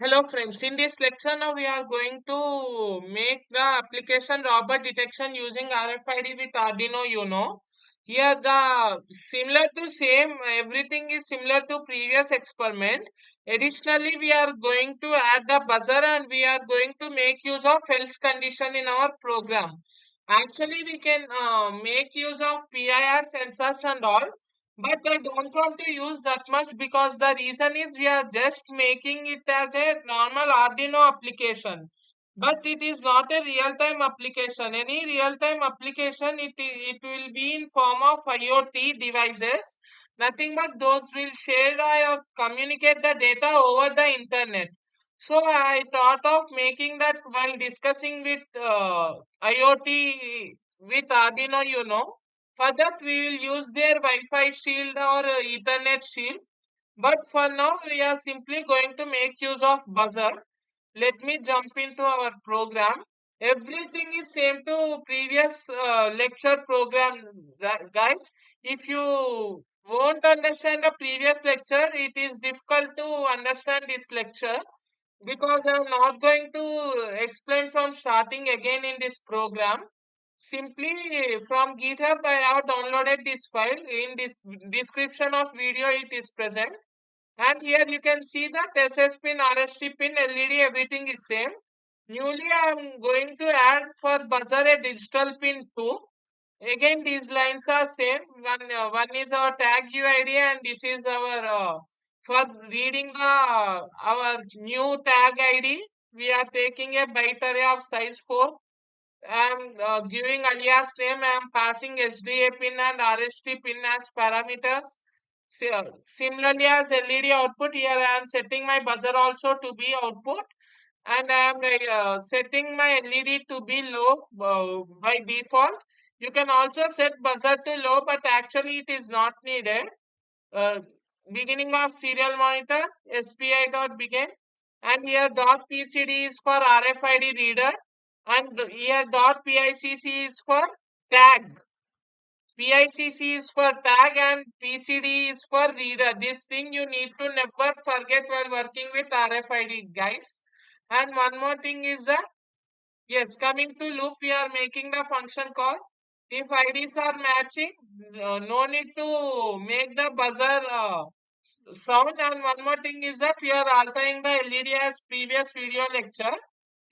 Hello friends, in this lecture now we are going to make the application robot detection using RFID with Arduino UNO. Here the similar to same, everything is similar to previous experiment. Additionally, we are going to add the buzzer and we are going to make use of else condition in our program. Actually, we can make use of PIR sensors and all, but I don't want to use that much because the reason is we are just making it as a normal Arduino application. But it is not a real-time application. Any real-time application, it will be in form of IoT devices. Nothing but those will share or communicate the data over the internet. So I thought of making that while discussing with IoT with Arduino, for that, we will use their Wi-Fi shield or Ethernet shield. But for now, we are simply going to make use of buzzer. Let me jump into our program. Everything is same to previous lecture program, guys. If you won't understand the previous lecture, it is difficult to understand this lecture because I am not going to explain from starting again in this program. Simply from GitHub, I have downloaded this file. In this description of video, it is present. And here you can see that SS pin, RST pin, LED, everything is same. Newly, I am going to add for buzzer a digital pin too. Again, these lines are same. One is our tag UID, and this is our for reading the our new tag ID. We are taking a byte array of size 4. I am giving alias name. I am passing SDA pin and RST pin as parameters. Similarly, as LED output, here I am setting my buzzer also to be output, and I am setting my LED to be low by default. You can also set buzzer to low, but actually it is not needed. Uh, Beginning of serial monitor, SPI dot begin, and here dot PCD is for RFID reader, and here dot PICC is for tag. PICC is for tag and PCD is for reader. This thing you need to never forget while working with RFID, guys. And one more thing is that, yes, coming to loop, we are making the function call. If IDs are matching, no need to make the buzzer sound. And one more thing is that we are altering the LED as previous video lecture.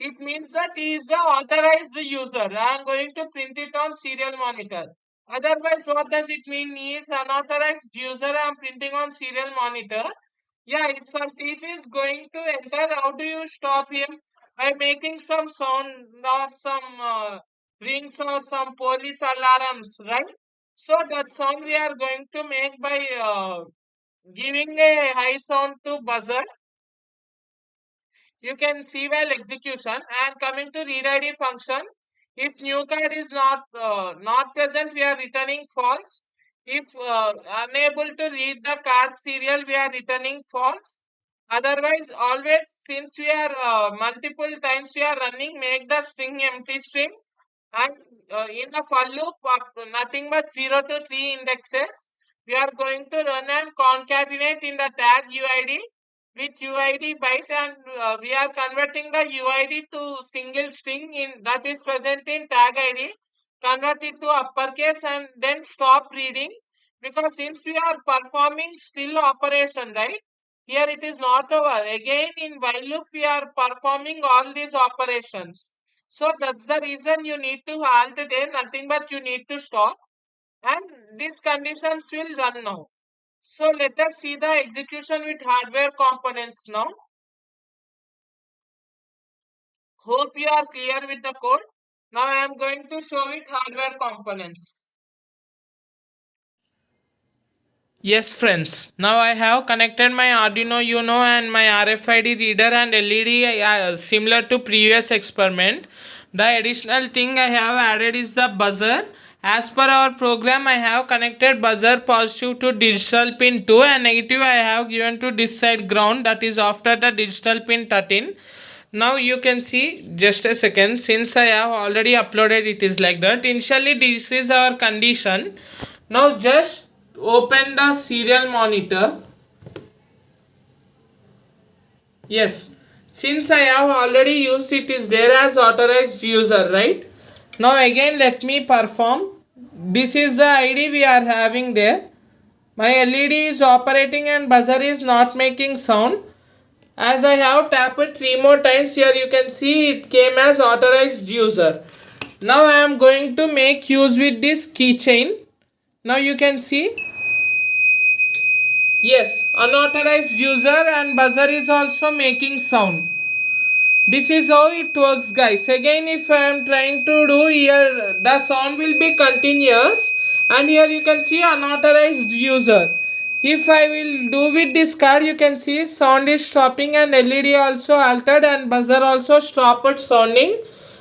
It means that he is the authorized user. I am going to print it on serial monitor. Otherwise, what does it mean? He is unauthorized user. I am printing on serial monitor. Yeah, if some thief is going to enter, how do you stop him? By making some sound or some rings or some police alarms, right? So that sound we are going to make by giving a high sound to buzzer. You can see while execution and coming to read ID function. If new card is not present, we are returning false. If unable to read the card serial, we are returning false. Otherwise, always since we are multiple times we are running, make the string empty string, and in a for loop of nothing but 0 to 3 indexes, we are going to run and concatenate in the tag UID with UID byte, and we are converting the UID to single string in that is present in tag ID. Convert it to uppercase and then stop reading, because since we are performing still operation, right? Here it is not over. Again in while loop we are performing all these operations. So that's the reason you need to halt there, nothing but you need to stop, and these conditions will run now. So let us see the execution with hardware components now. Hope you are clear with the code. Now I am going to show it hardware components. Yes friends, now I have connected my Arduino UNO and my RFID reader and LED similar to previous experiment. The additional thing I have added is the buzzer. As per our program, I have connected buzzer positive to digital pin 2 and negative I have given to this side ground, that is after the digital pin 13. Now you can see, just a second, since I have already uploaded it is like that. Initially this is our condition. Now just open the serial monitor. Yes, Since I have already used, it is there as authorized user, right? Now again let me perform. This is the ID we are having there. My LED is operating and buzzer is not making sound. As I have tapped 3 more times, here you can see it came as authorized user. Now I am going to make use with this keychain. Now you can see, yes, unauthorized user and buzzer is also making sound. This is how it works, guys. Again, if I am trying to do here, the sound will be continuous, and here you can see unauthorized user. If I will do with this card, you can see sound is stopping and LED also altered and buzzer also stopped sounding,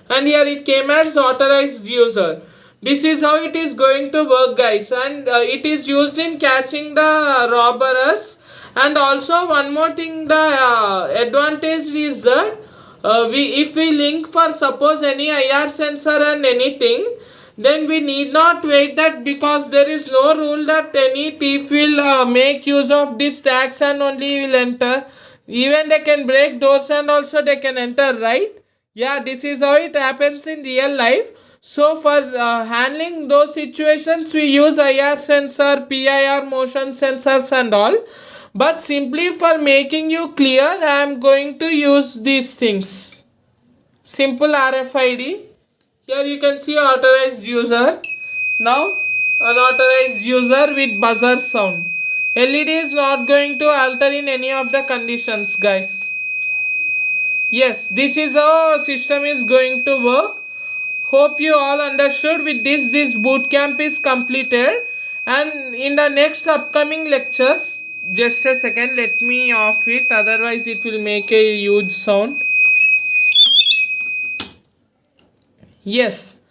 and here it came as authorized user. This is how it is going to work, guys, and it is used in catching the robbers. And also one more thing, the advantage is that if we link for suppose any IR sensor and anything, then we need not wait that, because there is no rule that any thief will make use of these tags and only will enter. Even they can break doors and also they can enter, right? Yeah, this is how it happens in real life. So for handling those situations, we use IR sensor, PIR motion sensors and all. But simply for making you clear, I am going to use these things. Simple RFID. Here you can see authorized user. Now unauthorized user with buzzer sound. LED is not going to alter in any of the conditions, guys. Yes, this is how system is going to work. Hope you all understood. With this boot camp is completed, and in the next upcoming lectures, just a second, let me off it, otherwise it will make a huge sound. Yes,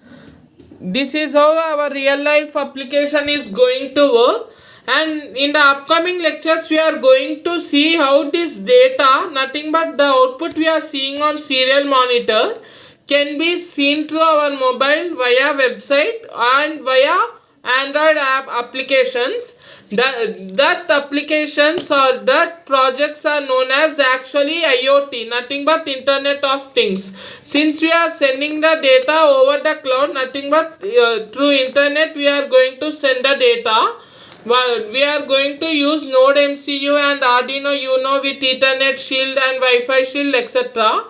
this is how our real life application is going to work, and in the upcoming lectures we are going to see how this data, nothing but the output we are seeing on serial monitor, can be seen through our mobile via website and via Android app applications. That applications or that projects are known as actually IoT, nothing but Internet of Things. Since we are sending the data over the cloud, nothing but through internet we are going to send the data. Well, we are going to use Node MCU and Arduino UNO with Ethernet shield and Wi-Fi shield, etc.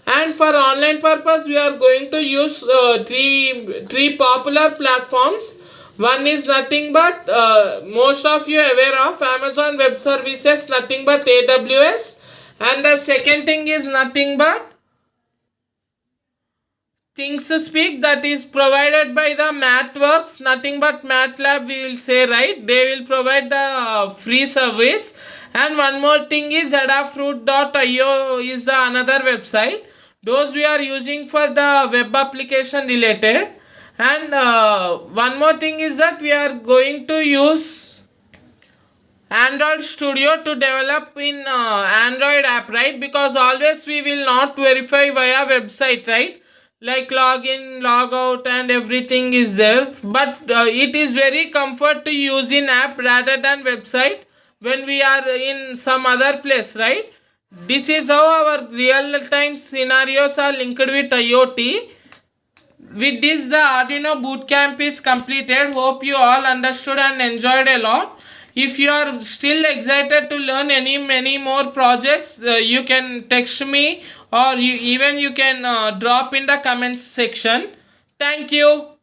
And for online purpose, we are going to use three popular platforms. One is nothing but most of you aware of Amazon Web Services, nothing but AWS, and the second thing is nothing but Things Speak, that is provided by the MathWorks, nothing but MATLAB we will say, right? They will provide the free service. And one more thing is adafruit.io is the another website. Those we are using for the web application related. And one more thing is that we are going to use Android Studio to develop in Android app, right? Because always we will not verify via website, right? Like login, log out and everything is there. But it is very comfort to use in app rather than website when we are in some other place, right? This is how our real time scenarios are linked with IoT. With this, the Arduino bootcamp is completed. Hope you all understood and enjoyed a lot. If you are still excited to learn many more projects, you can text me, or you can drop in the comments section. Thank you.